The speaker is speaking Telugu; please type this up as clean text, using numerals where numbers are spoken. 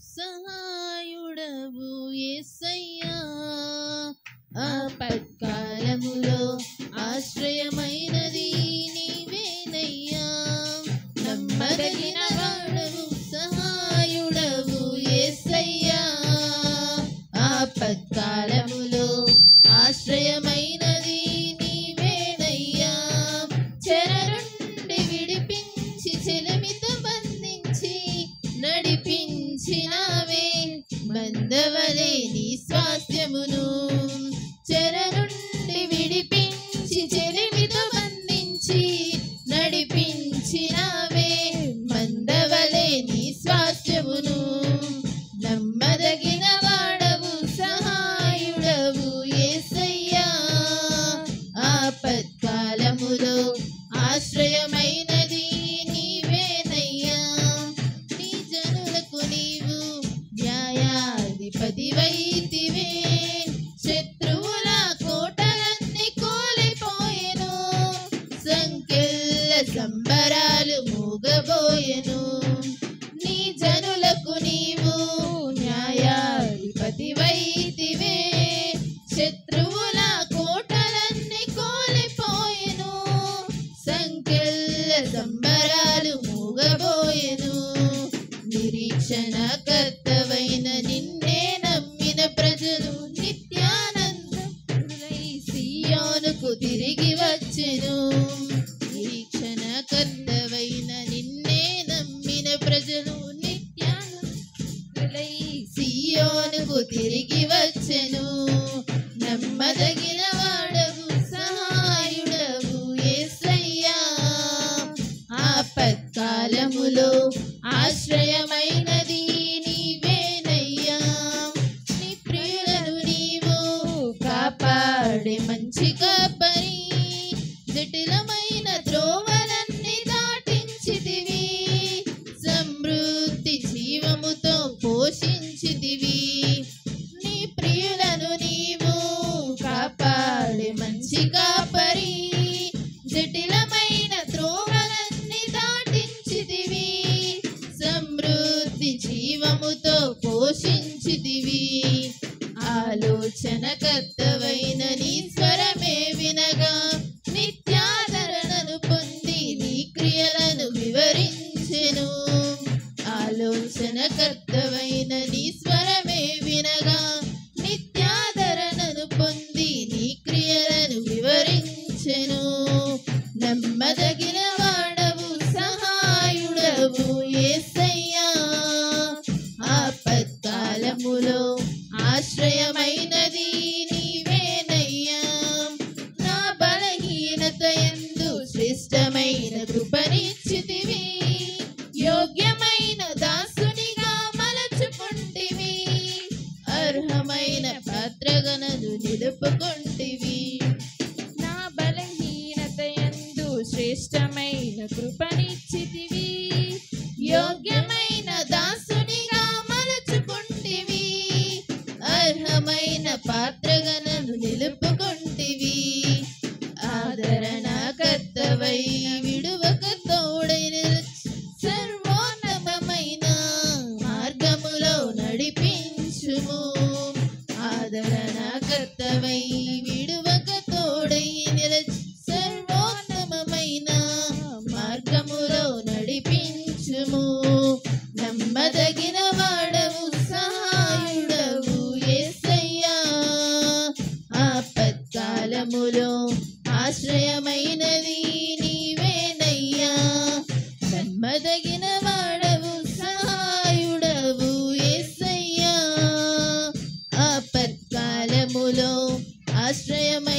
సహాయుడవు యేసయ్యా ఆపత్కాలములో ఆశ్రయమైనది నీవేనయ్యా నమ్మదగిన వాడవు సహాయుడవు యేసయ్యా ఆపత్కాలములో ఆశ్రయమైనది నీవేనయ్యా చెర నుండి విడిపించి చెలిమితో బంధించి నడిపించినావే బంధవలే నీ స్వాస్థ్యమును చెర నుండి విడిపించి చెలిమితో బంధించి నడిపించినావే బంధవలే నీ స్వాస్థ్యమును నమ్మదగిన వాడవు సహాయుడవు యేసయ్యా ఆపత్కాలములో ఆశ్రయమైనది నీవేనయ్యా నీ జనులకు నీవు న్యాయాధిపతివైతివే శత్రువుల కోటలన్నీ కూలిపోయెను సంకెళ్ళ సంబరాలు మూగబోయెను నీ జనులకు నీవు న్యాయాధిపతివైతివే శత్రువుల కోటలన్నీ కూలిపోయెను సంకెళ్ళ సంబరాలు మూగబోయెను నిరీక్షణకర్తవైన నిన్నే నమ్మిన ప్రజలు నిత్యానందములై సియోనుకు తిరిగి వచ్చెను నిరీక్షణకర్తవైన నిన్నే నమ్మిన ప్రజలు నిత్యానందములై సియోనుకు తిరిగి వచ్చెను నమ్మదగిన వాడవు సహాయుడవు యేసయ్యా ఆపత్కాలములో ఆశ్రయమైనది నీవేనయ్యా నీ ప్రియులను నీవు కాపాడే మంచి కాపరి జటిలమైన త్రోవలన్నీ దాటించితివి సమృద్ధి జీవముతో పోషించితివి నీ ప్రియులను నీవు కాపాడే మంచి కాపరి జటిలమైన త్రోవలన్నీ దాటించితివి సమృద్ధి జీవముతో పోషించితివి ఆలోచనకర్తవైన నీ స్వరమే వినగా నిత్యాదరణను పొంది నీ క్రియలను వివరించెను ఆలోచనకర్తవైన నీ స్వరమే వినగా నిత్యాదరణను పొంది నీ క్రియలను వివరించెను నమ్మదగిన వాడవు సహాయుడవు యేసయ్యా ఆపత్కాలములో ఆశ్రయమైనది నీవేనయ్యా నా బలహీనత యందు శ్రేష్టమైన కృపనిచ్చితివి యోగ్యమైన దాసునిగా మలచుకుంటివి అర్హమైన పాత్రగనను నిలుపుకుంటివి నా బలహీనత యందు శ్రేష్టమైన కృపనిచ్చితివి యోగ్యమైన దాసునిగా మలచుకుంటివి అర్హమైన పాత్రగనను నిలుపుకుంటివి ఆదరణకర్తవై విడువక తోడైన సర్వోన్నతమైన మార్గములో నడిపించుము ఆదరణకర్తవై విడువక తోడై సర్వోన్నతమైన మార్గములో నడిపించుము నమ్మదగిన వాడవు సహాయుడవు యేసయ్యా ఆపత్కాలములో ఆశ్రయమైనది నీవేనయ్యా నమ్మదగిన వాడవు సహాయుడవు యేసయ్యా ఆపత్కాలములో ఆశ్రయమైన